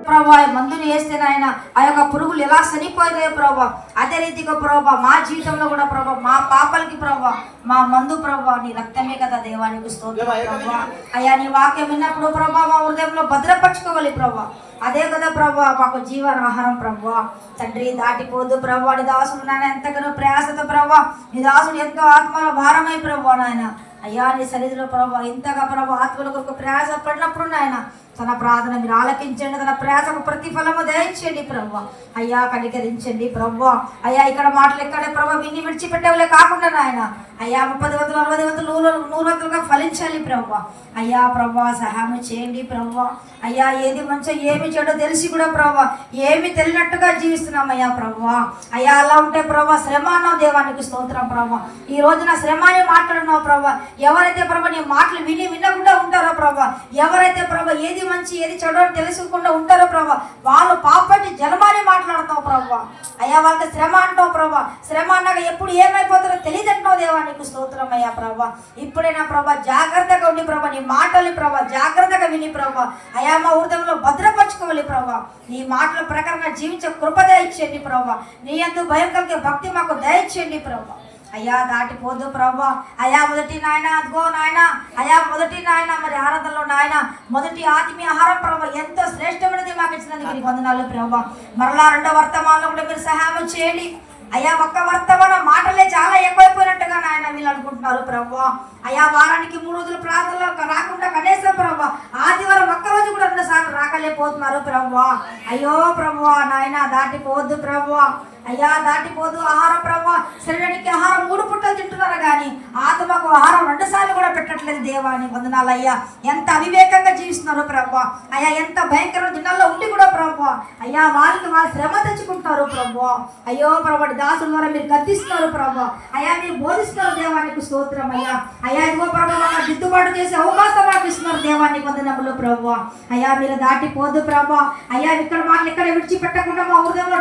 ప్రభా మందుని వేస్తే నాయన ఆ యొక్క పురుగులు ఎలా చనిపోతాయో ప్రభా, అదే రీతిగా ప్రభా మా జీవితంలో కూడా ప్రభా మా పాపలకి ప్రభా మా మందు ప్రభా నీ రక్తమే కదా దేవానికి స్తోత్రం ప్రభా. అయ్యా నీ వాక్యం విన్నప్పుడు ప్రభా మా హృదయంలో భద్రపరచుకోవాలి ప్రభా, అదే కదా ప్రభా మాకు జీవనాహారం ప్రభా. తండ్రి దాటిపోదు ప్రభా, నీ దాసుడు నాయన ఎంతగానో ప్రయాసతో ప్రభా, నీ దాసుడు ఎంతో ఆత్మల భారమై ప్రభా నాయన అయ్యా నీ సన్నిధిలో ప్రభా ఇంతగా ప్రభా ఆత్మల కొరకు ప్రయాస పడినప్పుడు నాయన తన ప్రార్థన మీరు ఆలకించండి, తన ప్రయాసకు ప్రతిఫలము దయచేయండి ప్రభా. అయ్యా కనికరించండి ప్రభా. అయ్యా ఇక్కడ మాటలు ఎక్కడే ప్రభా విని విడిచిపెట్టేవలే కాకుండా నాయన అయ్యా 30 వంతులు 60 వంతులు 100 వంతులుగా ఫలించాలి ప్రభా. అయ్యా ప్రభా సహాయం చేయండి ప్రభా. అయ్యా ఏది మంచో ఏమి చెడో తెలిసి కూడా ప్రభా ఏమి తెలియనట్టుగా జీవిస్తున్నాం అయ్యా ప్రభా. అయ్యా అలా ఉంటే ప్రభా శ్రమ అన్నావు దేవానికి స్తోత్రం ప్రభా. ఈ రోజున శ్రమ అని మాట్లాడున్నావు ప్రభా. ఎవరైతే ప్రభా నీ మాటలు వినకుండా ఉంటారో ప్రభా, ఎవరైతే ప్రభా ఏది మంచి ఏది చెడు అని తెలుసుకోకుండా ఉంటారో ప్రభా వాళ్ళు పాపటి జన్మాన్ని మాట్లాడుతావు ప్రభా. అయ్యా వాళ్ళకి శ్రమ అంటావు ప్రభా. శ్రమ అన్నాక ఎప్పుడు ఏమైపోతారో తెలియదంటున్నావు దేవానికి స్తోత్రం అయ్యా ప్రభా. ఇప్పుడైనా ప్రభా జాగ్రత్తగా ఉండి ప్రభా నీ మాటలు ప్రభా జాగ్రత్తగా విని ప్రభా అయ్యా మా హృదయంలో భద్రపరచుకోవాలి ప్రభా. నీ మాటల ప్రకారంగా జీవించే కృప దయచేయండి ప్రభా. నీ యందు భయం కలిగే భక్తి మాకు దయచేయండి ప్రభా. అయ్యా దాటిపోదు ప్రభా. అయ్యా మొదటి నాయన అదిగో నాయన అయ్యా మొదటి నాయన మరి ఆరాధనలో నాయన మొదటి ఆత్మీయ ఆహారం ప్రభా ఎంతో శ్రేష్టమైనది మాకు ఇచ్చినందుకు నీకు వందనాలు ప్రభా. మరలా 2వ వర్తమానంలో కూడా మీరు సహాయం చేయండి అయ్యా. ఒక్క వర్తమానం మాటలే చాలా ఎక్కువైపోయినట్టుగా నాయన వీళ్ళు అనుకుంటున్నారు ప్రభా. అయ్యా వారానికి 3 రోజులు ప్రార్థనలో రాకుండా కనీసం ప్రభా ఆదివారం ఒక్కరోజు కూడా 2 సార్లు రాకలేకపోతున్నారు ప్రభా. అయ్యో ప్రభా నాయన దాటిపోవద్దు ప్రభా. అయ్యా దాటిపోదు ఆహారం ప్రభా. శరీరానికి ఆహారం 3 పుట్టలు తింటున్నారు కానీ ఆత్మకు ఆహారం 2 సార్లు కూడా పెట్టట్లేదు దేవాని వందనాలు అయ్యా. ఎంత అవివేకంగా జీవిస్తున్నారు ప్రభా. అయ్యా ఎంత భయంకరమైన దినాల్లో ఉండి కూడా ప్రభా అయ్యా వాళ్ళకి వాళ్ళు శ్రమ తెచ్చుకుంటారు ప్రభా. అయ్యో ప్రభా దాసుల ద్వారా మీరు గద్దిస్తున్నారు ప్రభా. అయ్యా మీరు బోధిస్తున్నారు దేవానికి స్తోత్రం అయ్యా. అయ్యా ఇదిగో ప్రభా మాకు దిద్దుబాటు చేసే అవకాశం మాకు ఇస్తున్నారు దేవానికి వందనములు ప్రభా. అయ్యా మీరు దాటిపోదు ప్రభా. అయ్యా ఇక్కడ మాటలు ఇక్కడ విడిచిపెట్టకుండా మా హృదయంలో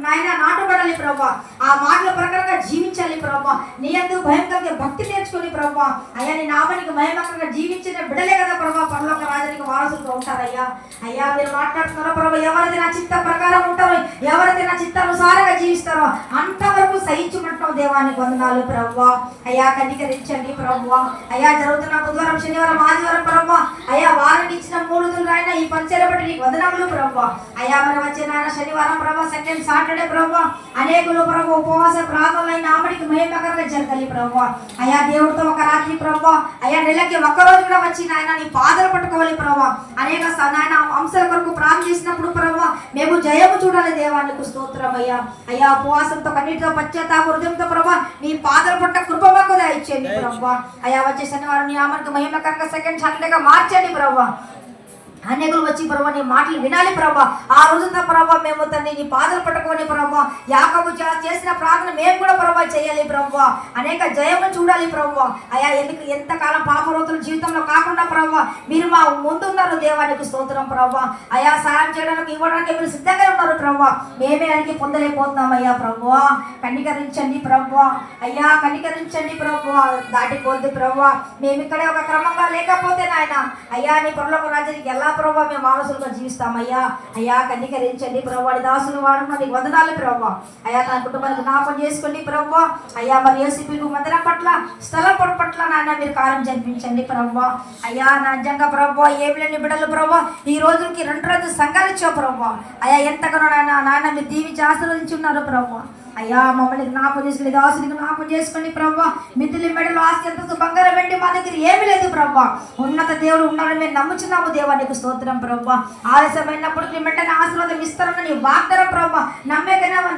నాయన నాటుబడాలి ప్రభా. ఆ మాటల ప్రకారంగా జీవించాలి ప్రభా. నీ యందు భయం కలిగే భక్తి నేర్చుకుని ప్రభా అయ్యా నీ నామానికి మహిమకరంగా జీవించిన బిడ్డలే కదా ప్రభా పరలోక రాజానికి వారసులుగా ఉంటారయ్యా. అయ్యా మీరు మాట్లాడుతున్నారో ప్రభా ఎవరైతే నా చిత్త ప్రకారం ఉంటారో ఎవరైతే నా చిత్తానుసారంగా జీవిస్తారో అంతవరకు సహించుకుంటున్నాం దేవానికి వందనాలు ప్రభా. అయ్యా కనికరించండి ప్రభా. అయ్యా జరుగుతున్న బుధవారం శనివారం ఆదివారం ప్రభా అయ్యా వారానికి ఇచ్చిన 3 రోజులు అయినా ఈ పరిచయం బట్టి నీకు వందనములు ప్రభా. అయ్యా మరి వచ్చే నాయన శనివారం ప్రభా సెకండ్ సాటర్డే ప్రభా అనేకులు ప్రభా ఉపవాస ప్రార్థనలైన ఆమెడికి మహిమకరంగా జరగాలి ప్రభా. అయ్యా దేవుడితో ఒక రాత్రి ప్రభా అయ్యా నెలకి 1 రోజు కూడా వచ్చి నాయన నీ పాదలు పట్టుకోవాలి ప్రభా. అనేక నాయన అంశాల కొరకు ప్రార్థన చేసినప్పుడు ప్రభా మేము జయము చూడాలి దేవానికి స్తోత్రం అయ్యా. అయ్యా ఉపవాసంతో కన్నీటితో పశ్చాత్తాప హృదయంతో ప్రభా నీ పాదలు పట్ట కృప మాకు దయచేయండి ప్రభా. అయ్యా వచ్చే శనివారం నీ ఆమెకి మహిమకరంగా సెకండ్ సాటర్డేగా మార్చండి ప్రభా. అనేకులు వచ్చి ప్రభా నీ మాటలు వినాలి ప్రభా. ఆ రోజున ప్రభా మేము తండ్రి నీ పాదలు పట్టుకొని ప్రభా యాకోబు చేసిన ప్రార్థన మేము కూడా ప్రభా చేయాలి ప్రభా. అనేక జయములు చూడాలి ప్రభా. అయ్యా ఎంతకాలం పాపరోతుల జీవితంలో కాకుండా ప్రభా మీరు మా ముందు ఉన్నారు దేవానికి స్తోత్రం ప్రభా. అయ్యా సాయం చేయడానికి ఇవ్వడానికి మీరు సిద్ధంగా ఉన్నారు ప్రభా. మేమే అడిగి పొందలేకపోతున్నాం అయ్యా ప్రభా. కనికరించండి ప్రభా. అయ్యా కనికరించండి ప్రభా. దాటిపోద్దు ప్రభా. మేము ఇక్కడే ఒక క్రమంగా లేకపోతే నాయన అయ్యా నీ పరలోక రాజ్యానికి ఎలా ప్రభా మేము మానసులుగా జీవిస్తామయ్యా. అయ్యా కనికరించండి ప్రభా. దాసులు వాడుకున్న నీకు వందనాలు ప్రభా. అయ్యా తన కుటుంబానికి జ్ఞాపకం చేసుకోండి ప్రభా. అయ్యా మరి యేసుప్రభు మందిరం పట్ల స్థలం పట్ల నాయన మీరు కార్యం జరిపించండి ప్రభా. అయ్యా నా నిజంగా ప్రభా ఏమి లేని బిడ్డలు ప్రభా ఈ రోజుకి 2 సంఘాలు ఇచ్చావు ప్రభా. అయ్యా ఎంతగానో నాయన మీరు దీవించి ఆశీర్వదించి ఉన్నారు ప్రభా. అయ్యా మమ్మల్ని జ్ఞాపకం చేసుకుని దాసునికి జ్ఞాపకం చేసుకోండి ప్రభా. మిద్దులు మెడలు ఆస్తి అంతస్తు బంగారం వెండి మా దగ్గర ఏమీ లేదు ప్రభా. ఉన్నత దేవుడు ఉన్నాడని మేము నమ్ముచున్నాము దేవానికి స్తోత్రం ప్రభా. ఆలస్యమైనప్పుడు నీ వెంటనే ఆశీర్వాదం ఇస్తారన్న నీ వాగ్దానం ప్రభా.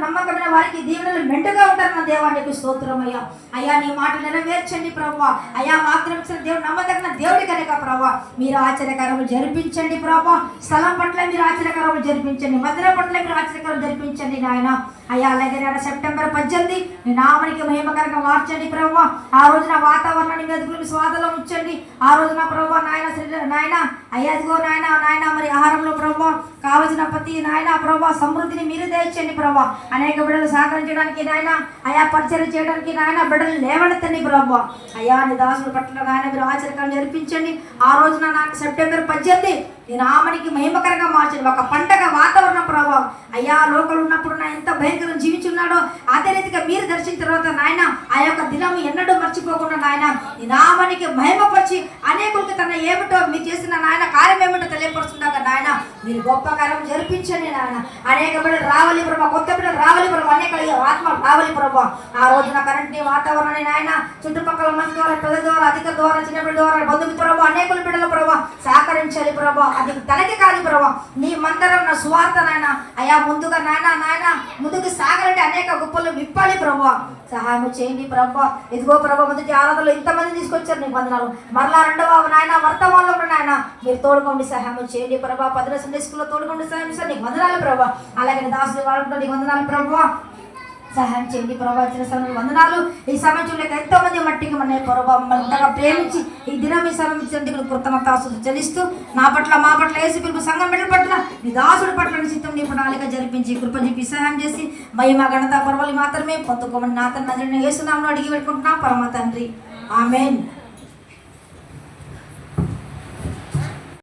నమ్మకమైన వారికి దీవెనలు మెండుగా ఉంటారన్న దేవానికి స్తోత్రం అయ్యా. అయ్యా నీ మాట నెరవేర్చండి ప్రభా. అయ్యా వాగ్దానం ఇచ్చిన దేవుడు నమ్మదగిన దేవుడి కనుక ప్రభా మీరు ఆశ్చర్యకరములు జరిపించండి ప్రభా. స్థలం పట్ల మీరు ఆశ్చర్యకరములు జరిపించండి. మందిరం పట్ల మీరు ఆశ్చర్యకరం జరిపించండి నాయన. అయ్యా అలాగే సెప్టెంబర్ 18 నీ నామానికి మహిమకరంగా మార్చండి ప్రభా. ఆ రోజున వాతావరణాన్ని మెదుకులు స్వాదలో ఉంచండి. ఆ రోజున ప్రభా నాయన అయ్యాదిగో నాయన మరి ఆహారంలో ప్రభా కావలసిన ప్రతి నాయన ప్రభా సమృద్ధిని మీరు దయచేయండి ప్రభా. అనేక బిడ్డలు సహకరించడానికి నాయన అయా పరిచయం చేయడానికి నాయన బిడ్డలు లేవనెత్తండి ప్రభా. అయ్యా నీ దాసుల పట్ల నాయన మీరు ఆచరణలు జరిపించండి. ఆ రోజున నాకు సెప్టెంబర్ 18 నీ నామానికి మహిమకరంగా మార్చండి. ఒక పండగ వాతావరణం ప్రభావం అయ్యా లోకల్ ఉన్నప్పుడు నా ఎంత భయంకరంగా జీవించున్నాడో అదే రీతిగా మీరు దర్శించిన తర్వాత నాయన ఆ యొక్క దినం ఎన్నడూ మర్చిపోకుండా నాయన నీ నామానికి మహిమపరిచి అనేకులకి తన ఏమిటో మీరు చేసిన నాయన కార్యం ఏమిటో తెలియపరుస్తుండగా నాయన మీరు గొప్ప కార్యం జరిపించండి నాయన. అనేక బిడ్డలు రావాలి ప్రభావ, కొత్త బిడ్డలు రావాలి ప్రభావ, అనేక ఆత్మ రావాలి ప్రభావ. ఆ రోజున కరెంట్ని వాతావరణాన్ని నాయన చుట్టుపక్కల మనిషి ద్వారా, పెద్ద ద్వారా, అధిక ద్వారా, చిన్న బిడ్డ ద్వారా, బంధుమిత్రుల ప్రభావ, అనేకుల బిడ్డల ప్రభావ సహకరించాలి ప్రభావ. అది తనకి కాదు ప్రభావ, నీ మందరం నా సువార్త నాయన అయ్యా ముందుగా నాయన ముందుకు సాగాలంటే అనేక గొప్పలు విప్పాలి ప్రభావ. సహాయం చేయండి ప్రభావ. ఇదిగో ప్రభావ మొదటి ఆరాధనలో ఇంతమంది తీసుకొచ్చారు నీకు వందనాలు. మరలా రెండవ నాయన వర్తమానంలో కూడా నాయన మీరు తోడుకోండి, సహాయం చేయండి ప్రభావ. 10 సండే స్కూల్లో తోడుకోండి, సహాయం చేయండి. నీకు వందనాలు ప్రభావ. అలాగే దాసులు వాళ్ళకు నీకు వందనాలు ప్రభావ, సహాయం చేయండి ప్రభావ. ఇచ్చిన సమయం వందనాలు. ఈ సమయం చూడలేక ఎంతో మంది మట్టికి మన ప్రభావ అంతగా ప్రేమించి ఈ దినం ఈ సమయం ఇచ్చినందుకు కృతజ్ఞతాస్తుతులు చెల్లిస్తూ మా పట్ల యేసు పిలుపు సంఘం బిడ్డల పట్ల నీ దాసుడి పట్ల నిశ్చితం నీ ప్రణాళిక జరిపించి కృప చూపి సహాయం చేసి మహిమ ఘనత పర్వాలు మాత్రమే పొందుకోమని నా తండ్రి యేసు నామములో అడిగి పెట్టుకుంటున్నాం పరమ తండ్రి. ఆమేన్.